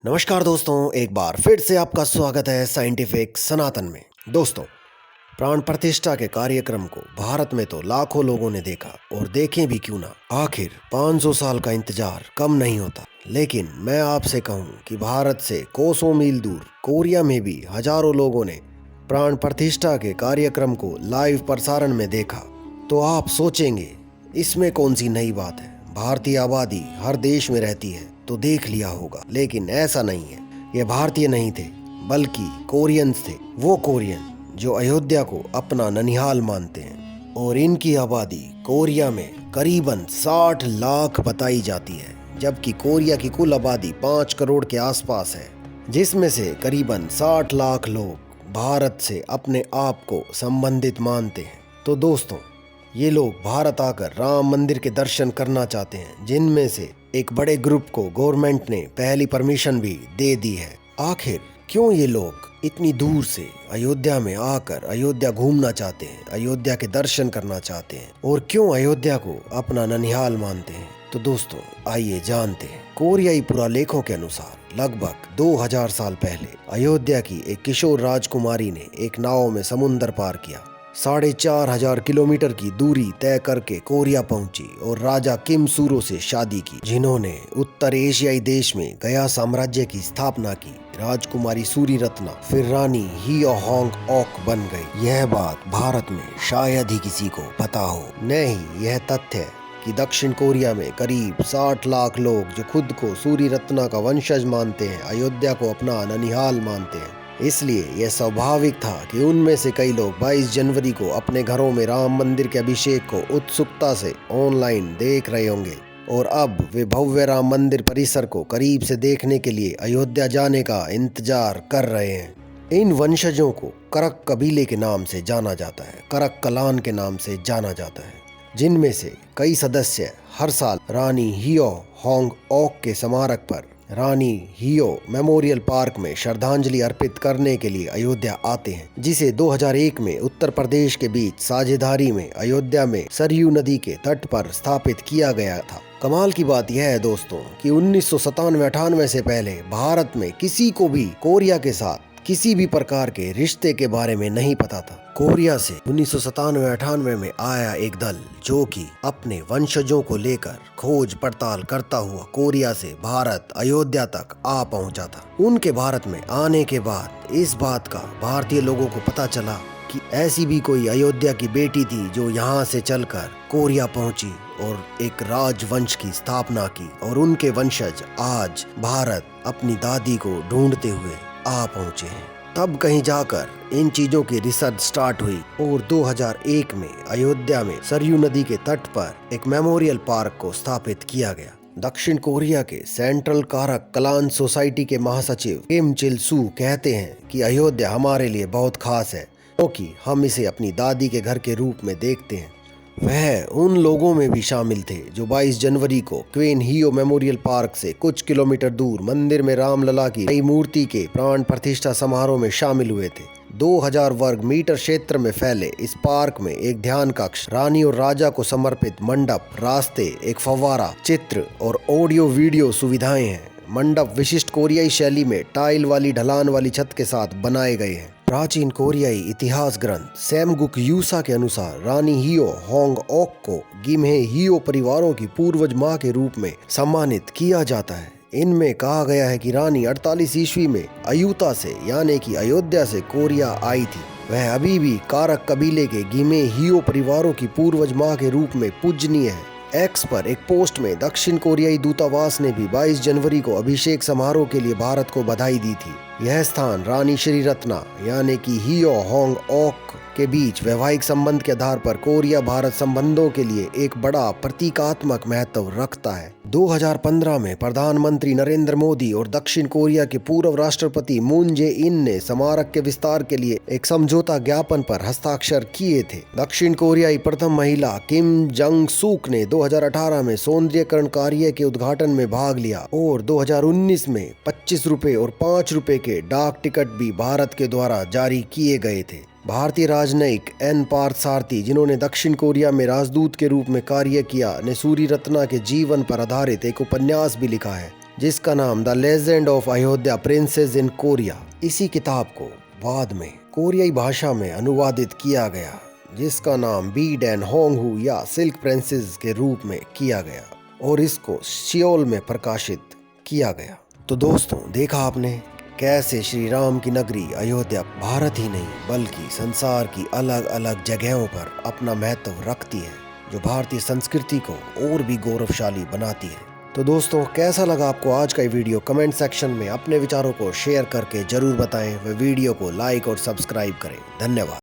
नमस्कार दोस्तों, एक बार फिर से आपका स्वागत है साइंटिफिक सनातन में। दोस्तों, प्राण प्रतिष्ठा के कार्यक्रम को भारत में तो लाखों लोगों ने देखा और देखें भी क्यों ना। आखिर 500 साल का इंतजार कम नहीं होता। लेकिन मैं आपसे कहूं कि भारत से कोसों मील दूर कोरिया में भी हजारों लोगों ने प्राण प्रतिष्ठा के कार्यक्रम को लाइव प्रसारण में देखा। तो आप सोचेंगे इसमें कौन सी नई बात है, भारतीय आबादी हर देश में रहती है तो देख लिया होगा। लेकिन ऐसा नहीं है। ये भारतीय नहीं थे बल्कि कोरियंस थे। वो कोरियन जो अयोध्या को अपना ननिहाल मानते हैं और इनकी आबादी कोरिया में करीबन 60 लाख बताई जाती है, जबकि कोरिया की कुल आबादी 5 करोड़ के आसपास है, जिसमें से करीबन 60 लाख लोग भारत से अपने आप को संबंधित मानते हैं। तो दोस्तों, ये लोग भारत आकर राम मंदिर के दर्शन करना चाहते हैं, जिनमें से एक बड़े ग्रुप को गवर्नमेंट ने पहली परमिशन भी दे दी है। आखिर क्यों ये लोग इतनी दूर से अयोध्या में आकर अयोध्या घूमना चाहते हैं, अयोध्या के दर्शन करना चाहते हैं, और क्यों अयोध्या को अपना ननिहाल मानते हैं? तो दोस्तों, आइए जानते हैं। कोरियाई पुरालेखों के अनुसार लगभग 2000 साल पहले अयोध्या की एक किशोर राजकुमारी ने एक नाव में समुंदर पार किया। 4500 किलोमीटर की दूरी तय करके कोरिया पहुंची और राजा किम सूरो से शादी की, जिन्होंने उत्तर एशियाई देश में गया साम्राज्य की स्थापना की। राजकुमारी सूरी रत्ना फिर रानी हियो होंग ओक बन गई। यह बात भारत में शायद ही किसी को पता हो। नहीं, यह तथ्य है कि दक्षिण कोरिया में करीब 60 लाख लोग जो खुद को सूरी रत्ना का वंशज मानते हैं, अयोध्या को अपना ननिहाल मानते हैं। इसलिए यह स्वाभाविक था कि उनमें से कई लोग 22 जनवरी को अपने घरों में राम मंदिर के अभिषेक को उत्सुकता से ऑनलाइन देख रहे होंगे, और अब वे भव्य राम मंदिर परिसर को करीब से देखने के लिए अयोध्या जाने का इंतजार कर रहे हैं। इन वंशजों को करक कबीले के नाम से जाना जाता है, करक कलान के नाम से जाना जाता है, जिनमें से कई सदस्य हर साल रानी हियो होंग ओक के स्मारक पर रानी हियो मेमोरियल पार्क में श्रद्धांजलि अर्पित करने के लिए अयोध्या आते हैं, जिसे 2001 में उत्तर प्रदेश के बीच साझेदारी में अयोध्या में सरयू नदी के तट पर स्थापित किया गया था। कमाल की बात यह है दोस्तों कि 1997-98 से पहले भारत में किसी को भी कोरिया के साथ किसी भी प्रकार के रिश्ते के बारे में नहीं पता था। कोरिया से 1997-98 में आया एक दल जो कि अपने वंशजों को लेकर खोज पड़ताल करता हुआ कोरिया से भारत अयोध्या तक आ पहुंचा था। उनके भारत में आने के बाद इस बात का भारतीय लोगों को पता चला कि ऐसी भी कोई अयोध्या की बेटी थी जो यहाँ से चलकर कोरिया पहुंची और एक राजवंश की स्थापना की, और उनके वंशज आज भारत अपनी दादी को ढूंढते हुए आ पहुंचे हैं। तब कहीं जाकर इन चीजों की रिसर्च स्टार्ट हुई और 2001 में अयोध्या में सरयू नदी के तट पर एक मेमोरियल पार्क को स्थापित किया गया। दक्षिण कोरिया के सेंट्रल कारक कलान सोसाइटी के महासचिव किम चिल सू कहते हैं कि अयोध्या हमारे लिए बहुत खास है, क्योंकि हम इसे अपनी दादी के घर के रूप में देखते हैं। वह उन लोगों में भी शामिल थे जो 22 जनवरी को क्वीन हियो मेमोरियल पार्क से कुछ किलोमीटर दूर मंदिर में रामलला की नई मूर्ति के प्राण प्रतिष्ठा समारोह में शामिल हुए थे। 2000 वर्ग मीटर क्षेत्र में फैले इस पार्क में एक ध्यान कक्ष, रानी और राजा को समर्पित मंडप, रास्ते, एक फव्वारा, चित्र और ऑडियो वीडियो सुविधाएं हैं। मंडप विशिष्ट कोरियाई शैली में टाइल वाली ढलान वाली छत के साथ बनाए गए हैं। प्राचीन कोरियाई इतिहास ग्रंथ सेमगुक यूसा के अनुसार रानी हियो होंग ओक को गिम्हे हियो परिवारों की पूर्वज मां के रूप में सम्मानित किया जाता है। इनमें कहा गया है कि रानी 48 ईस्वी में अयुता से यानी कि अयोध्या से कोरिया आई थी। वह अभी भी कारक कबीले के गिम्हे हियो परिवारों की पूर्वज मां के रूप में पूजनीय है। एक्स पर एक पोस्ट में दक्षिण कोरियाई दूतावास ने भी 22 जनवरी को अभिषेक समारोह के लिए भारत को बधाई दी थी। यह स्थान रानी श्री रत्ना यानी कि हियो होंग ओक के बीच वैवाहिक संबंध के आधार पर कोरिया भारत संबंधों के लिए एक बड़ा प्रतीकात्मक महत्व रखता है। 2015 में प्रधानमंत्री नरेंद्र मोदी और दक्षिण कोरिया के पूर्व राष्ट्रपति मून जे इन ने स्मारक के विस्तार के लिए एक समझौता ज्ञापन पर हस्ताक्षर किए थे। दक्षिण कोरियाई प्रथम महिला किम जंग सूक ने 2018 में सौंदर्यीकरण कार्य के उद्घाटन में भाग लिया और 2019 में 25 रुपए और 5 रुपए के डाक टिकट भी भारत के द्वारा जारी किए गए थे। भारतीय राजनयिक एन पार्थसारथी, जिन्होंने दक्षिण कोरिया में राजदूत के रूप में कार्य किया, ने सूरी रत्ना के जीवन पर आधारित एक उपन्यास भी लिखा है। जिसका नाम the legend of Ayodhya princess in Korea. इसी किताब को बाद में कोरियाई भाषा में अनुवादित किया गया, जिसका नाम बीड एंड होंगहू या सिल्क प्रिंसेस के रूप में किया गया और इसको सियोल में प्रकाशित किया गया। तो दोस्तों, देखा आपने कैसे श्री राम की नगरी अयोध्या भारत ही नहीं बल्कि संसार की अलग अलग जगहों पर अपना महत्व रखती है, जो भारतीय संस्कृति को और भी गौरवशाली बनाती है। तो दोस्तों, कैसा लगा आपको आज का ये वीडियो? कमेंट सेक्शन में अपने विचारों को शेयर करके जरूर बताएं व वीडियो को लाइक और सब्सक्राइब करें। धन्यवाद।